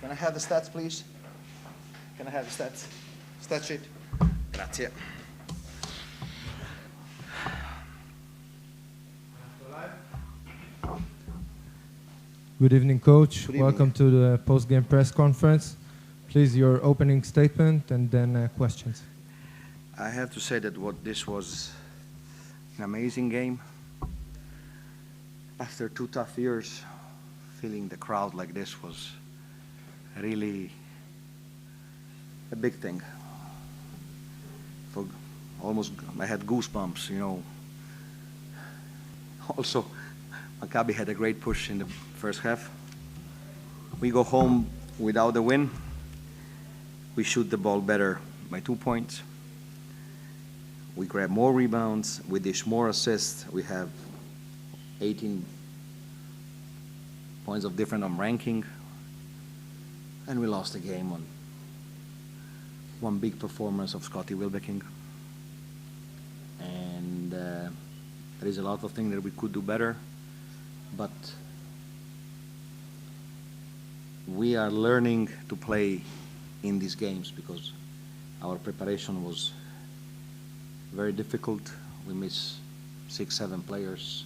Can I have the stats, please? Can I have the stats? Stat sheet. Grazie. Good evening, Coach. Good evening. Welcome to the post-game press conference. Please, your opening statement and then questions. I have to say that this was an amazing game. After 2 tough years, feeling the crowd like this was really a big thing. I had goosebumps, you know. Also, Maccabi had a great push in the first half. We go home without a win. We shoot the ball better by 2 points. We grab more rebounds. We dish more assists. We have 18 points of difference on ranking. And we lost the game on one big performance of Scotty Wilbeking. And there is a lot of things that we could do better. But we are learning to play in these games because our preparation was very difficult. We miss 6-7 players,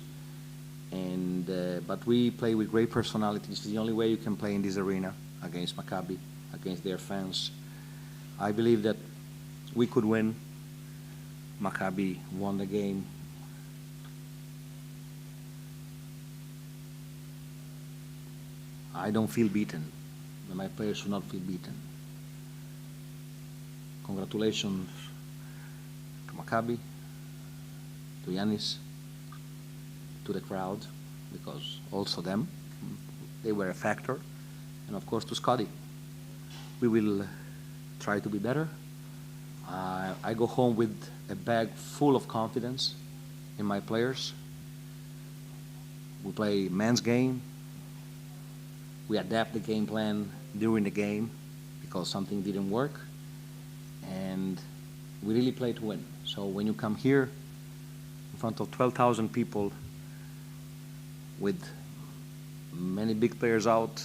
and but we play with great personalities. It's the only way you can play in this arena against Maccabi, against their fans. I believe that we could win. Maccabi won the game. I don't feel beaten, and my players should not feel beaten. Congratulations to Maccabi, to Yanis, to the crowd, because also them, they were a factor, and of course to Scotty. We will try to be better. I go home with a bag full of confidence in my players. We play men's game. We adapt the game plan during the game because something didn't work, and we really play to win. So when you come here in front of 12,000 people with many big players out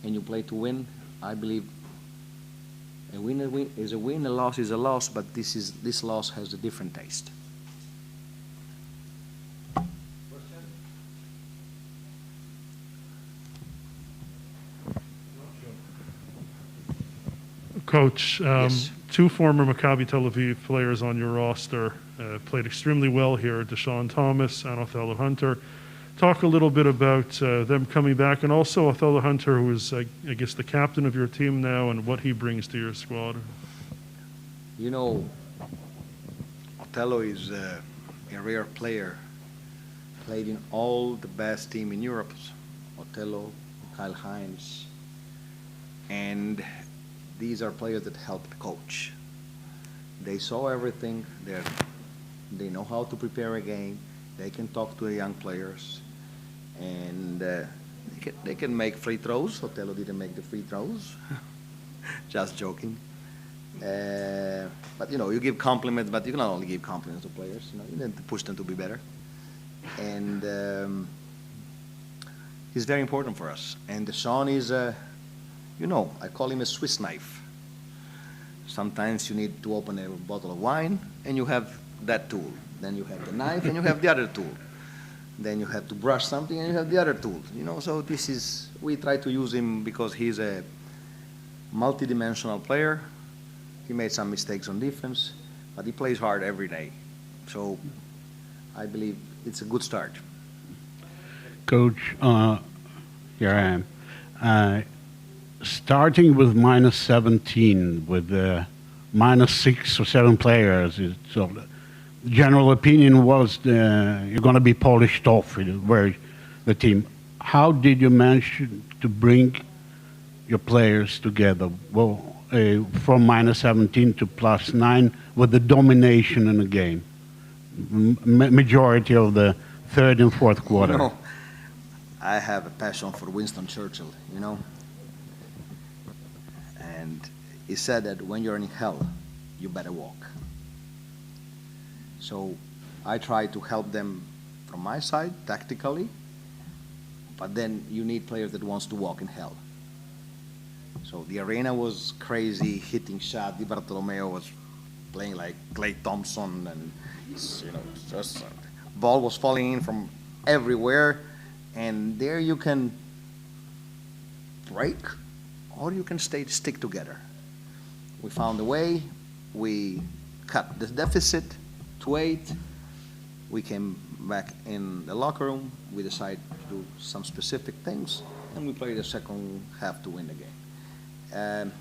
and you play to win, I believe a win is a win, a loss is a loss, but this loss has a different taste. Coach, Yes. 2 former Maccabi Tel Aviv players on your roster played extremely well here, Desean Thomas and Othello Hunter. Talk a little bit about them coming back, and also Othello Hunter, who is, I guess, the captain of your team now, and what he brings to your squad. You know, Othello is a rare player. Played in all the best team in Europe. Othello, Kyle Hines, and these are players that help the coach. They saw everything. They know how to prepare a game. They can talk to the young players, and they can make free throws. Othello didn't make the free throws. Just joking. But you know, you give compliments, but you can not only give compliments to players. You know, you need to push them to be better. And he's very important for us. And Desean is you know, I call him a Swiss knife. Sometimes you need to open a bottle of wine, and you have that tool. Then you have the knife, and you have the other tool. Then you have to brush something, and you have the other tool. You know, so we try to use him because he's a multi-dimensional player. He made some mistakes on defense, but he plays hard every day. So I believe it's a good start. Coach, here I am. Starting with minus 17, with minus 6 or 7 players, so the general opinion was you're going to be polished off with the team. How did you manage to bring your players together? Well, from minus 17 to plus 9 with the domination in the game, majority of the third and fourth quarter. You know, I have a passion for Winston Churchill, you know. And he said that when you're in hell, you better walk. So I try to help them from my side, tactically, but then you need players that wants to walk in hell. So the arena was crazy, hitting shot. Di Bartolomeo was playing like Klay Thompson, and just ball was falling in from everywhere. And there you can break, or you can stick together. We found a way. We cut the deficit to 8. We came back in the locker room. We decided to do some specific things, and we played the second half to win the game.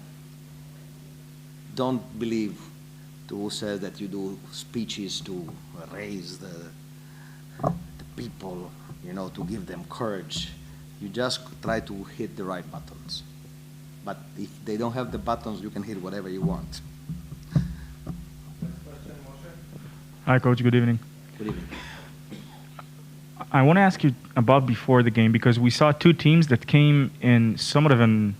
Don't believe who says that you do speeches to raise the people, to give them courage. You just try to hit the right buttons. But if they don't have the buttons, you can hit whatever you want. Hi, Coach. Good evening. Good evening. I want to ask you about before the game, because we saw two teams that came in somewhat of an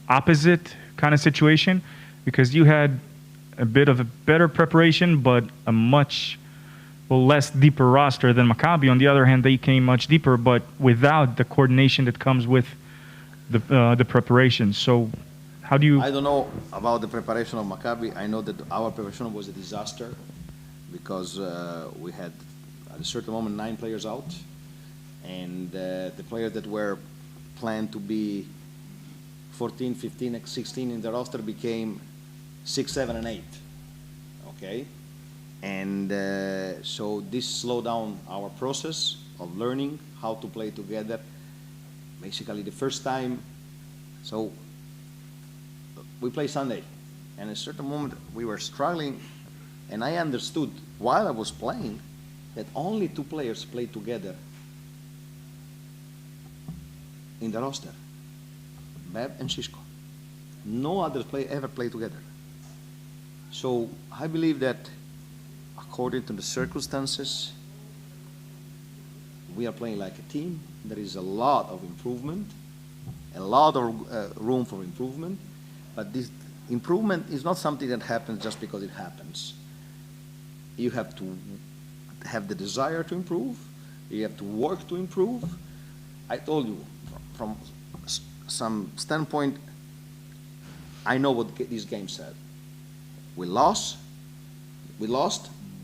opposite kind of situation, because you had a bit of a better preparation but a much less deeper roster than Maccabi. On the other hand, they came much deeper but without the coordination that comes with the preparation. So how do you... I don't know about the preparation of Maccabi. I know that our preparation was a disaster because we had at a certain moment 9 players out, and the players that were planned to be 14, 15, 16 in the roster became 6, 7, and 8. Okay? And so this slowed down our process of learning how to play together. Basically the first time, so we play Sunday, and at a certain moment we were struggling, and I understood while I was playing that only 2 players played together in the roster, Beb and Shishko. No others ever played together. So I believe that according to the circumstances, we are playing like a team. There is a lot of improvement, a lot of room for improvement, but this improvement is not something that happens just because it happens. You have to have the desire to improve. You have to work to improve. I told you, from some standpoint, I know what this game said. We lost,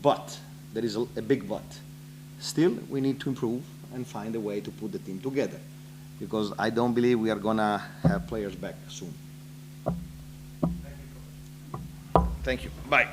but there is a big but. Still, we need to improve and find a way to put the team together, because I don't believe we are gonna have players back soon. Thank you. Bye.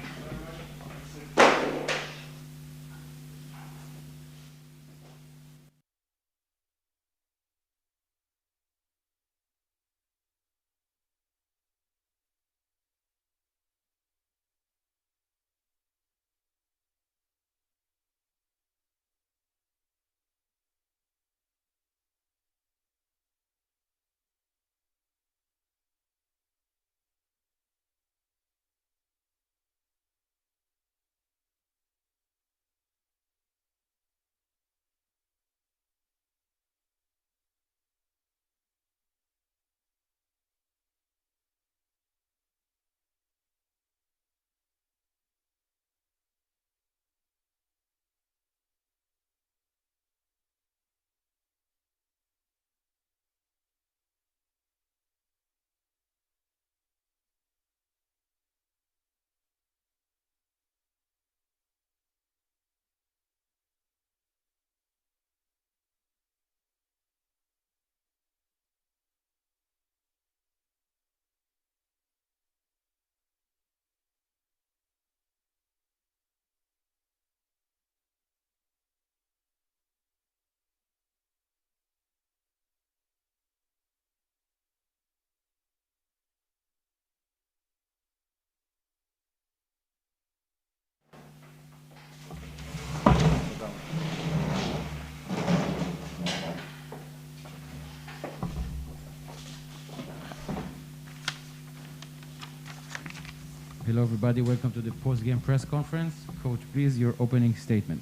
Hello, everybody. Welcome to the post-game press conference. Coach, please, your opening statement.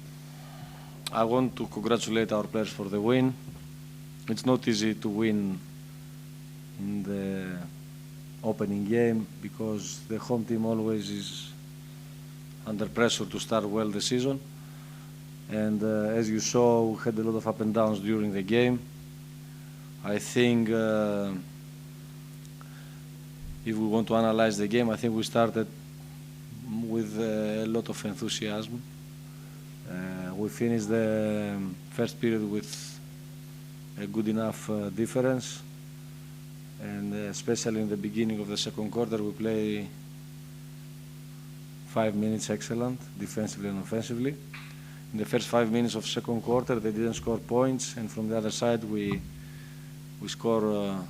I want to congratulate our players for the win. It's not easy to win in the opening game because the home team always is under pressure to start well the season. And as you saw, we had a lot of up and downs during the game. I think if we want to analyze the game, I think we started with a lot of enthusiasm. We finished the first period with a good enough difference, and especially in the beginning of the second quarter, we play 5 minutes excellent, defensively and offensively. In the first 5 minutes of second quarter, they didn't score points, and from the other side, we score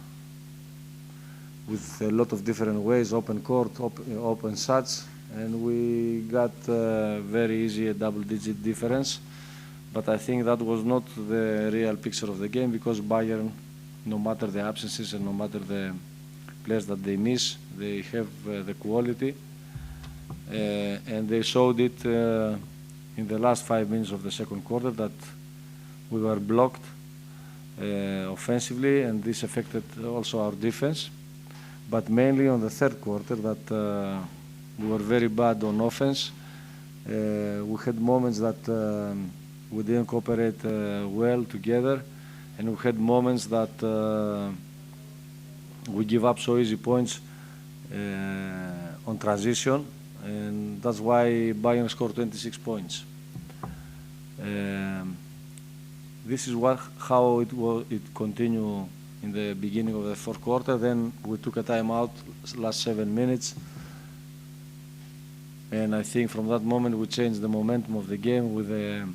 with a lot of different ways, open court, open shots, and we got very easy a double-digit difference. But I think that was not the real picture of the game, because Bayern, no matter the absences and no matter the players that they miss, they have the quality, and they showed it in the last 5 minutes of the second quarter that we were blocked offensively, and this affected also our defense. But mainly on the third quarter that we were very bad on offense. We had moments that we didn't cooperate well together, and we had moments that we give up so easy points on transition, and that's why Bayern scored 26 points. This is how it continued in the beginning of the fourth quarter. Then we took a timeout last 7 minutes, and I think from that moment we changed the momentum of the game with the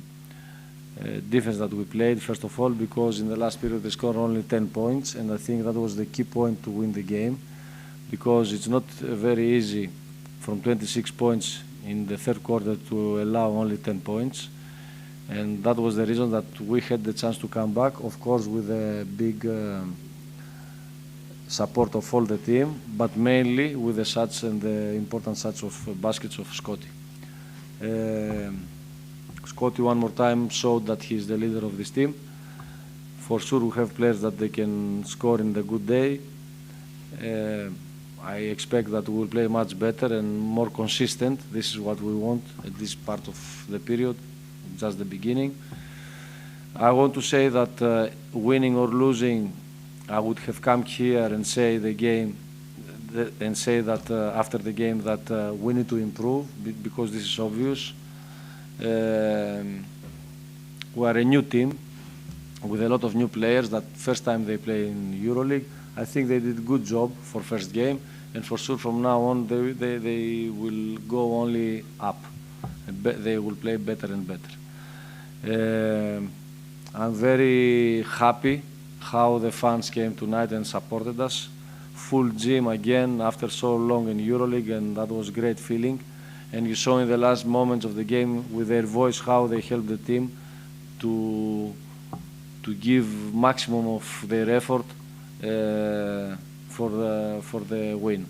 defense that we played, first of all, because in the last period they scored only 10 points, and I think that was the key point to win the game, because it's not very easy from 26 points in the third quarter to allow only 10 points. And that was the reason that we had the chance to come back, of course, with a big support of all the team, but mainly with the shots and the important shots of baskets of Scotty. Scotty one more time showed that he's the leader of this team. For sure we have players that they can score in the good day. I expect that we will play much better and more consistent. This is what we want at this part of the period, just the beginning. I want to say that winning or losing, I would have come here and say the game, and say that after the game that we need to improve, because this is obvious. We are a new team with a lot of new players that first time they play in Euroleague. I think they did a good job for first game, and for sure from now on they will go only up. They will play better and better. I'm very happy how the fans came tonight and supported us. Full gym again after so long in Euroleague, and that was a great feeling. And you saw in the last moments of the game with their voice how they helped the team to give maximum of their effort for the win.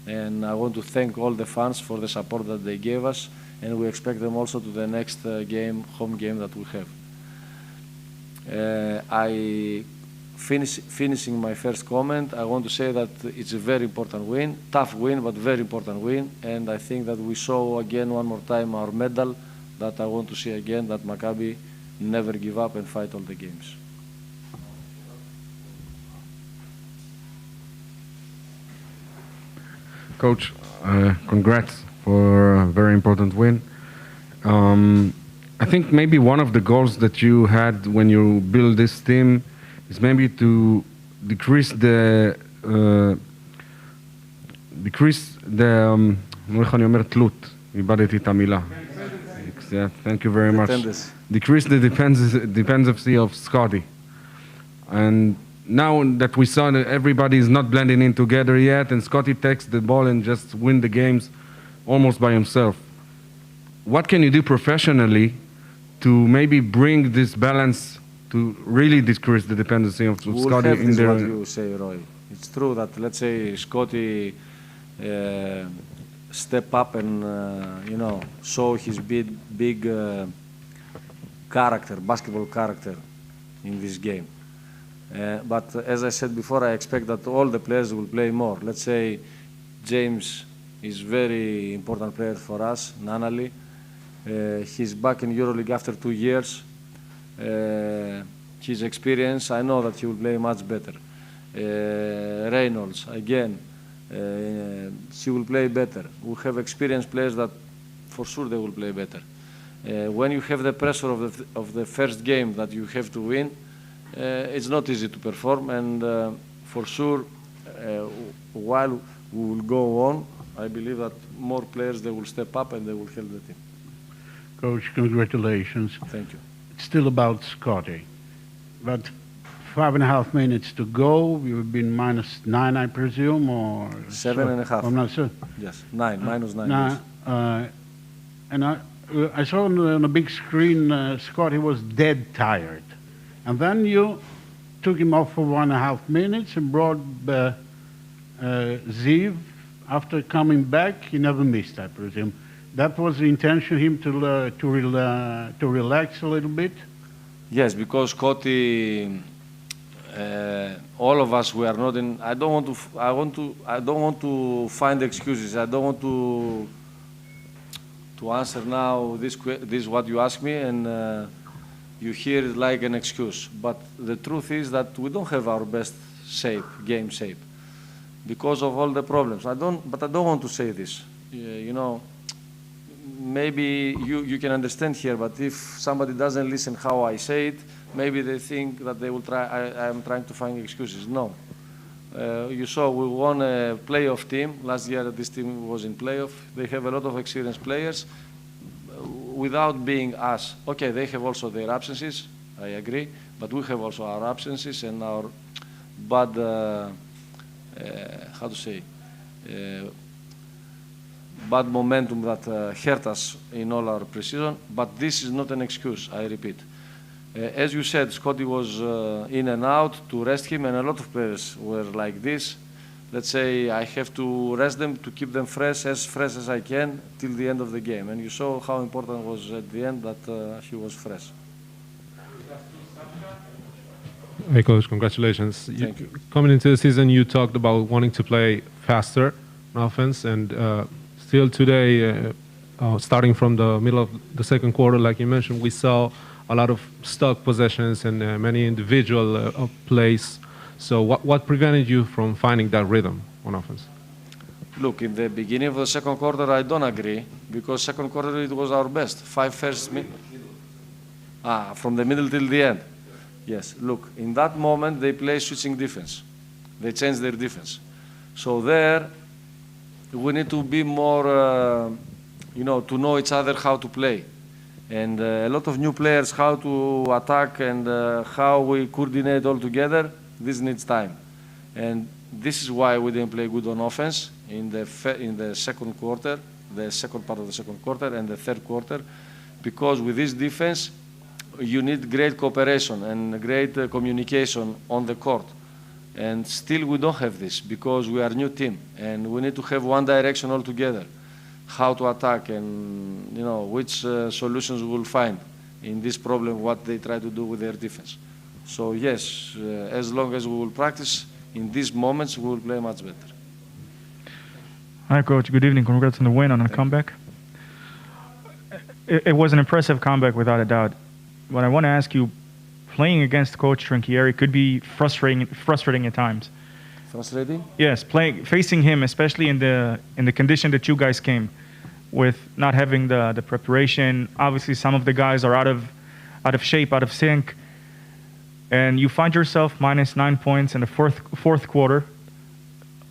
And I want to thank all the fans for the support that they gave us, and we expect them also to the next game, home game that we have. Finishing my first comment, I want to say that it's a very important win, tough win, but very important win. And I think that we saw again one more time our medal, that I want to see again, that Maccabi never give up and fight all the games. Coach, congrats for a very important win. I think maybe one of the goals that you had when you built this team is maybe to decrease the איך אני אומר תלות, איבדתי את המילה. Thank you very much. Decrease the dependency of Scotty. And now that we saw that everybody is not blending in together yet, and Scotty takes the ball and just win the games almost by himself, what can you do professionally to maybe bring this balance to really decrease the dependency of Scotty in there? What you say, Roy. It's true that, let's say, Scotty step up and show his big character, basketball character in this game. But as I said before, I expect that all the players will play more. Let's say James is very important player for us, Nanali. He's back in Euroleague after 2 years. His experience, I know that he will play much better. Reynolds, again, she will play better. We have experienced players that for sure they will play better. When you have the pressure of the first game that you have to win, it's not easy to perform, and for sure, while we will go on, I believe that more players, they will step up and they will help the team. Coach, congratulations. Thank you. It's still about Scotty, but 5.5 minutes to go. You've been -9, I presume, or 7.5. I'm not sure. Yes, -9. Yes. And I saw on the big screen Scotty was dead tired, and then you took him off for 1.5 minutes and brought Ziv. After coming back, he never missed, I presume. That was the intention, him to relax a little bit. Yes, because Scotty, all of us, we are not in. I don't want to find excuses. I don't want to answer now this what you ask me, and you hear it like an excuse. But the truth is that we don't have our best game shape, because of all the problems. But I don't want to say this. You know, maybe you can understand here, but if somebody doesn't listen how I say it, maybe they think that they will try. I am trying to find excuses. No. You saw we won a playoff team. Last year this team was in playoff. They have a lot of experienced players without being us. Okay, they have also their absences, I agree, but we have also our absences and our bad, bad momentum that hurt us in all our preseason. But this is not an excuse, I repeat. As you said, Scotty was in and out to rest him, and a lot of players were like this. Let's say I have to rest them to keep them fresh as I can till the end of the game. And you saw how important it was at the end that he was fresh. Hey, Coach, congratulations. Thank you. Coming into the season, you talked about wanting to play faster on offense, and still today, starting from the middle of the second quarter, like you mentioned, we saw a lot of stuck possessions and many individual plays. So what prevented you from finding that rhythm on offense? Look, in the beginning of the second quarter, I don't agree, because second quarter it was our best. 5 first minutes. From the middle till the end. Yes, look, in that moment they play switching defense. They change their defense. So there, we need to be more, to know each other how to play. And a lot of new players, how to attack and how we coordinate all together, this needs time. And this is why we didn't play good on offense in the second quarter, the second part of the second quarter and the third quarter, because with this defense, you need great cooperation and great communication on the court. And still we don't have this, because we are a new team and we need to have one direction altogether. How to attack and which solutions we will find in this problem, what they try to do with their defense. So yes, as long as we will practice in these moments, we will play much better. Hi, Coach. Good evening. Congrats on the win, on the comeback. It was an impressive comeback without a doubt. But I want to ask you, playing against Coach Trinchieri could be frustrating at times. Frustrating? Yes, facing him, especially in the condition that you guys came, with not having the preparation. Obviously, some of the guys are out of shape, out of sync, and you find yourself -9 points in the fourth quarter.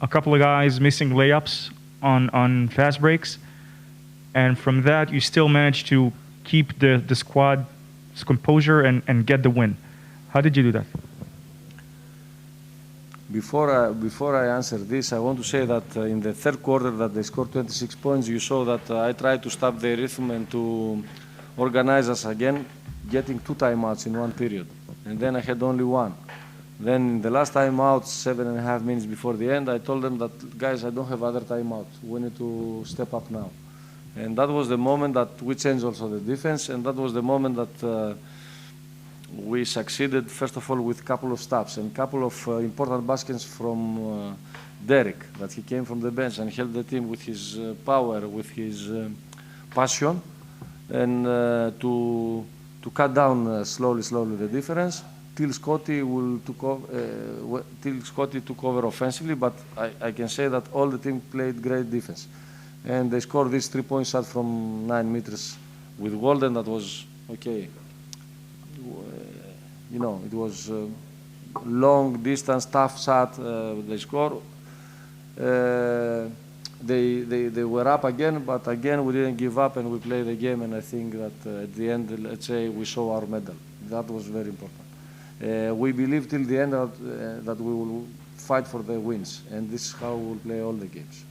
A couple of guys missing layups on fast breaks, and from that you still managed to keep the squad's composure and get the win. How did you do that? Before I answer this, I want to say that in the third quarter that they scored 26 points, you saw that I tried to stop their rhythm and to organize us again, getting 2 timeouts in one period. And then I had only one. Then in the last timeout, 7.5 minutes before the end, I told them that, guys, I don't have other timeouts. We need to step up now. And that was the moment that we changed also the defense, and that was the moment that we succeeded, first of all, with a couple of stops and a couple of important baskets from Derek, that he came from the bench and helped the team with his power, with his passion, and to cut down slowly the difference. till Scotty took over offensively, but I can say that all the team played great defense. And they scored this 3-point shot from 9 meters with Walden that was, okay, you know, it was long distance, tough shot, they scored. They were up again, but again we didn't give up and we played the game, and I think that at the end, let's say, we saw our medal. That was very important. We believe till the end that we will fight for the wins, and this is how we will play all the games.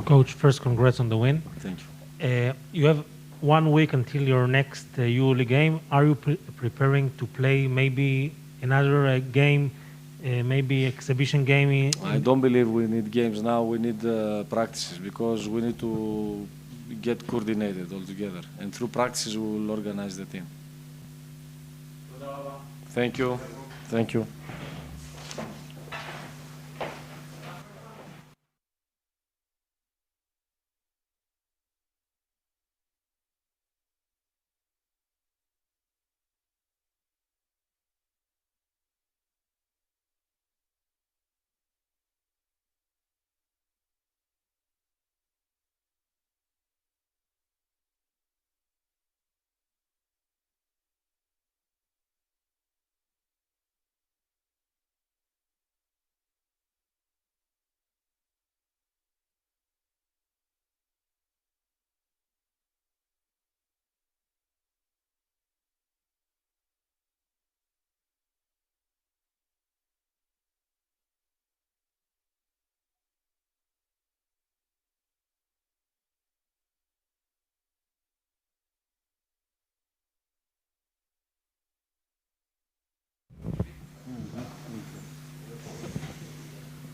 Coach, first congrats on the win. Thank you. You have 1 week until your next Euroleague game. Are you preparing to play maybe another game, maybe exhibition game? I don't believe we need games now. We need practices because we need to get coordinated all together. And through practices, we will organize the team. Thank you. Thank you.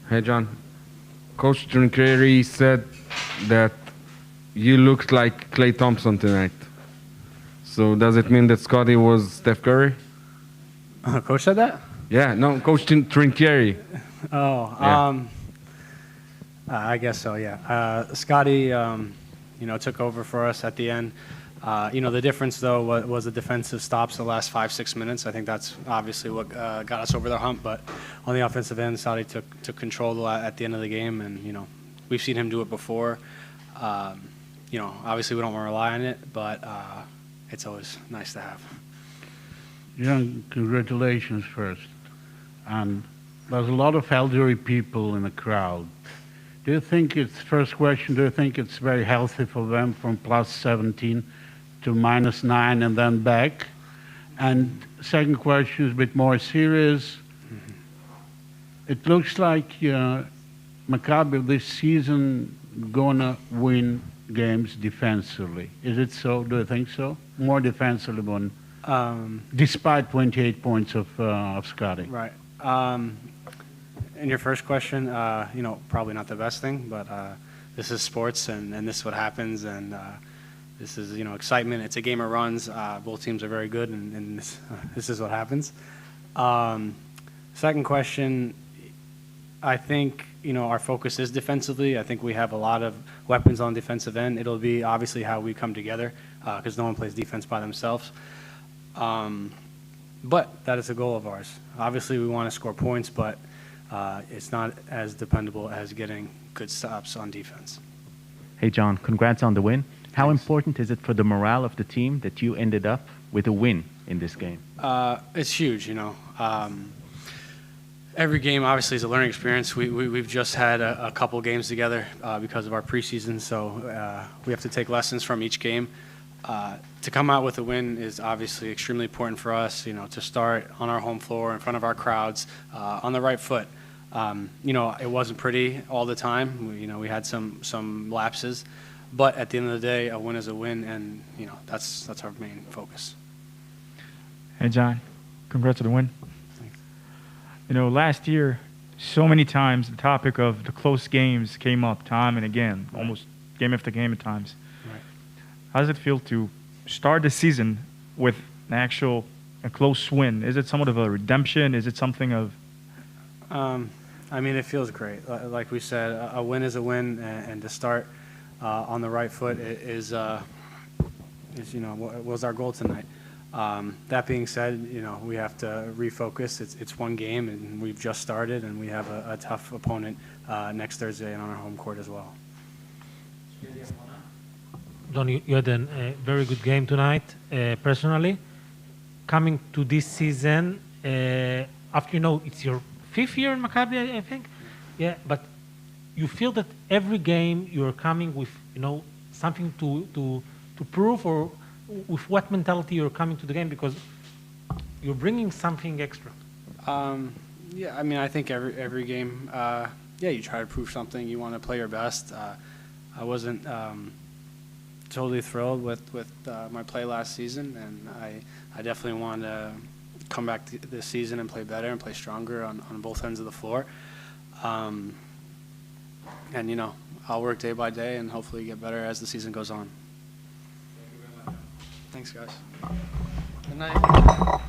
Hey, John. Coach Trinkieri said that you looked like Klay Thompson tonight. So does it mean that Scotty was Steph Curry? Coach said that? Yeah, no, Coach Trinkieri. Oh, Yeah. I guess so, yeah. Scotty, took over for us at the end. The difference, though, was the defensive stops the last 5-6 minutes. I think that's obviously what got us over the hump. But on the offensive end, Scotty took control at the end of the game. And, we've seen him do it before. Obviously we don't want to rely on it, but it's always nice to have. John, congratulations first. And there's a lot of elderly people in the crowd. Do you think first question, do you think it's very healthy for them from plus 17 to minus 9 and then back? And second question is a bit more serious. It looks like Maccabi this season gonna win games defensively. Is it so? Do you think so? More defensively than despite 28 points of Scotty. Right. In your first question, probably not the best thing, but this is sports, and this is what happens, and this is, excitement. It's a game of runs. Both teams are very good, and this is what happens. Second question, I think, our focus is defensively. I think we have a lot of weapons on defensive end. It'll be obviously how we come together, because no one plays defense by themselves. But that is a goal of ours. Obviously, we want to score points, but it's not as dependable as getting good stops on defense. Hey, John, congrats on the win. How important is it for the morale of the team that you ended up with a win in this game? It's huge, Every game, obviously, is a learning experience. We've just had a couple games together because of our preseason, so we have to take lessons from each game. To come out with a win is obviously extremely important for us, to start on our home floor in front of our crowds on the right foot. It wasn't pretty all the time. We had some lapses, but at the end of the day, a win is a win, and that's our main focus. Hey, John, congrats on the win. Thanks. Last year, so many times the topic of the close games came up time and again, almost game after game at times. Right. How does it feel to start the season with a close win? Is it somewhat of a redemption? Is it something of... it feels great. Like we said, a win is a win, and to start on the right foot is is, what was our goal tonight? That being said, we have to refocus. It's one game, and we've just started, and we have a tough opponent next Thursday and on our home court as well. Don, you had a very good game tonight, personally. Coming to this season, after it's your 5th year in Maccabi, I think. Yeah, but you feel that every game you are coming with, something to prove, or with what mentality you're coming to the game, because you're bringing something extra. Yeah, I mean, I think every game, you try to prove something. You want to play your best. I wasn't totally thrilled with my play last season, and I definitely want to come back this season and play better and play stronger on both ends of the floor. And I'll work day by day and hopefully get better as the season goes on. Thanks, guys. Good night.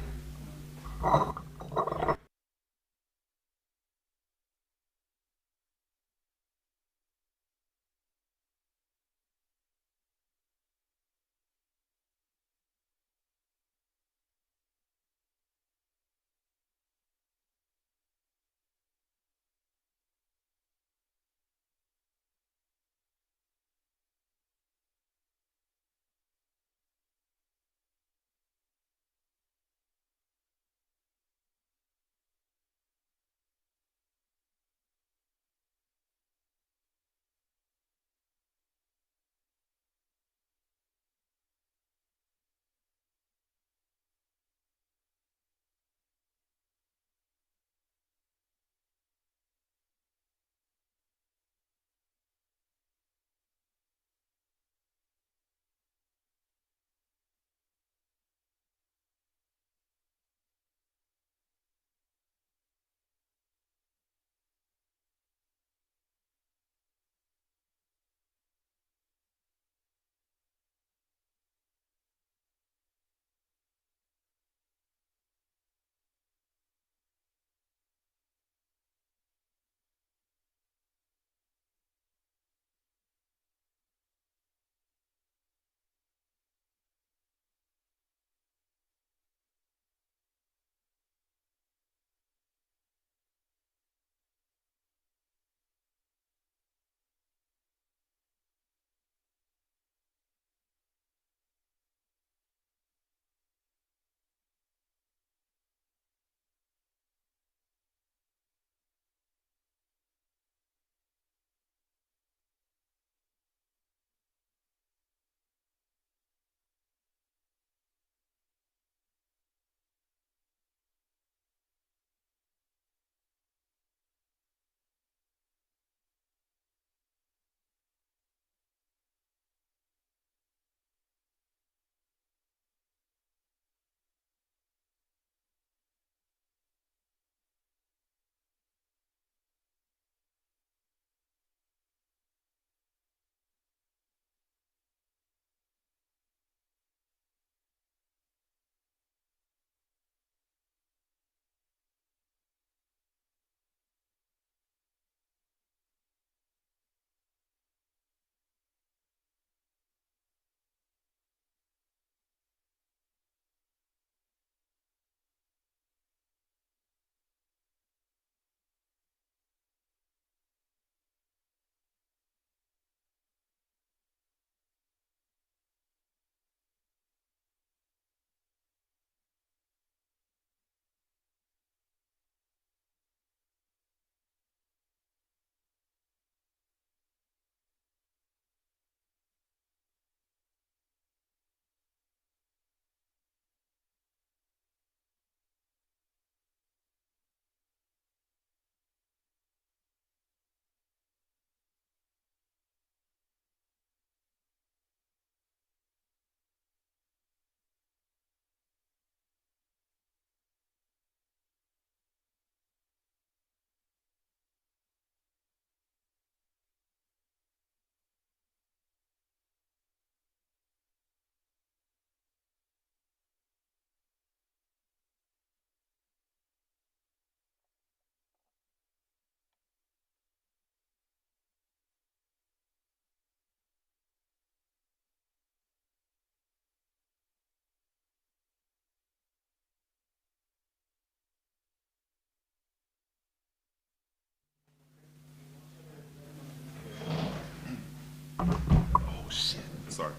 shit. Sorry.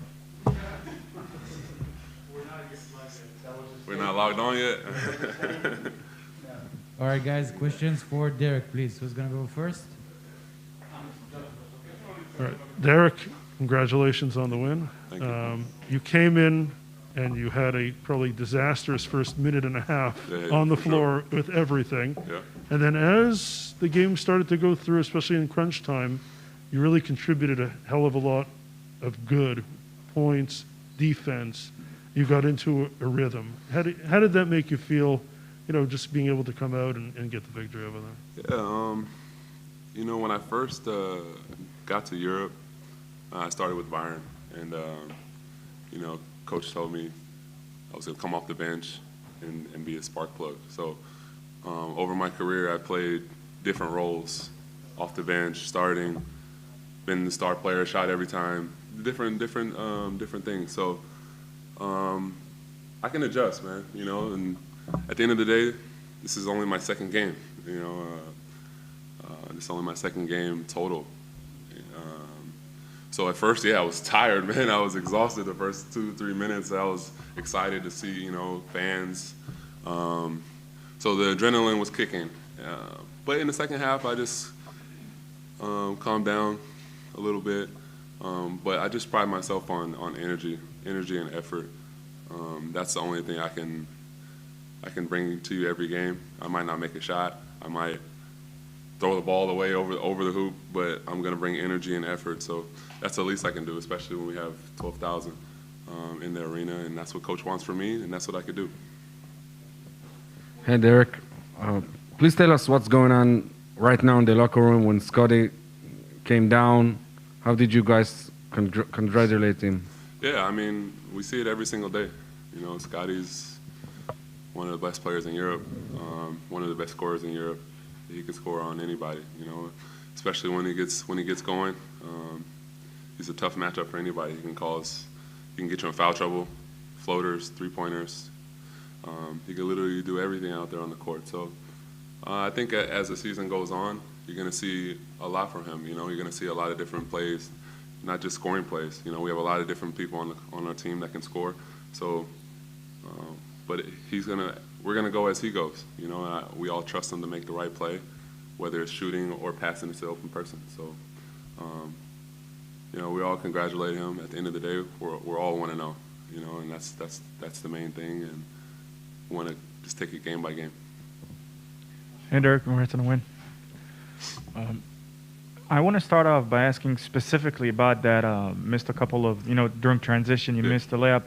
We're not logged on yet. All right, guys, questions for Derek, please. Who's going to go first? All right, Derek, congratulations on the win. Thank you. You came in and you had a probably disastrous first minute and a half on the floor with everything. Yeah. And then as the game started to go through, especially in crunch time, you really contributed a hell of a lot of good points, defense. You got into a rhythm. How did that make you feel, just being able to come out and get the victory over there? Yeah, when I first got to Europe, I started with Bayern. And, coach told me I was going to come off the bench and be a spark plug. So over my career, I played different roles, off the bench, starting, been the star player, shot every time, different things. So I can adjust, man, and at the end of the day, this is only my second game, this is only my second game total. So at first, I was tired, man. I was exhausted the first 2-3 minutes. I was excited to see, fans. So the adrenaline was kicking. But in the second half, I just calmed down a little bit. But I just pride myself on energy and effort. That's the only thing I can bring to you every game. I might not make a shot. I might throw the ball away over the hoop, but I'm going to bring energy and effort. So that's the least I can do, especially when we have 12,000 in the arena, and that's what Coach wants from me, and that's what I could do. Hey, Derek, please tell us what's going on right now in the locker room when Scotty came down. How did you guys congratulate him? Yeah, I mean, we see it every single day. Scotty's one of the best players in Europe, one of the best scorers in Europe. He can score on anybody, especially when he gets going. He's a tough matchup for anybody. He can get you in foul trouble, floaters, three-pointers. He can literally do everything out there on the court. So I think as the season goes on, you're going to see a lot from him. You're going to see a lot of different plays, not just scoring plays. We have a lot of different people on our team that can score. So, but we're going to go as he goes. We all trust him to make the right play, whether it's shooting or passing it to the open person. So, we all congratulate him. At the end of the day, we're all want to know, and that's the main thing, and we want to just take it game by game. Hey, Derek, congrats on the win. I want to start off by asking specifically about that missed a couple of, during transition, you missed a layup.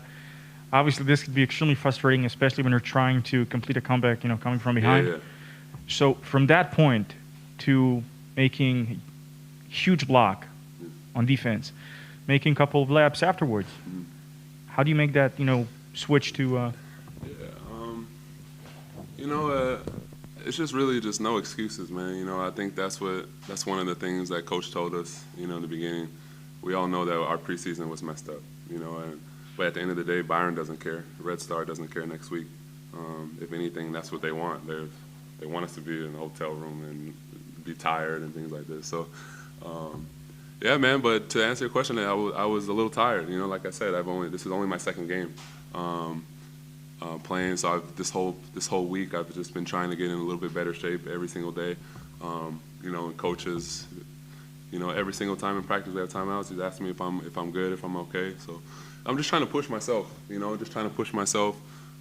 Obviously, this could be extremely frustrating, especially when you're trying to complete a comeback, coming from behind. Yeah. So from that point to making huge block on defense, making a couple of layups afterwards, how do you make that, switch to? It's just really just no excuses, man. I think that's one of the things that Coach told us, in the beginning. We all know that our preseason was messed up, but at the end of the day, Bayern doesn't care. Red Star doesn't care next week. If anything, that's what they want. They want us to be in a hotel room and be tired and things like this. So, yeah, man. But to answer your question, I was a little tired. Like I said, this is only my second game playing. So this whole week, I've just been trying to get in a little bit better shape every single day. And coaches, every single time in practice we have timeouts, he's asking me if I'm good, if I'm okay. So I'm just trying to push myself.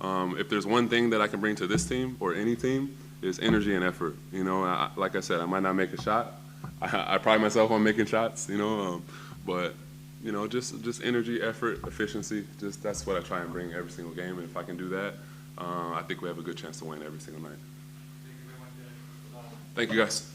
If there's one thing that I can bring to this team or any team, is energy and effort. Like I said, I might not make a shot. I pride myself on making shots. But just energy, effort, efficiency. That's what I try and bring every single game. And if I can do that, I think we have a good chance to win every single night. Thank you, guys.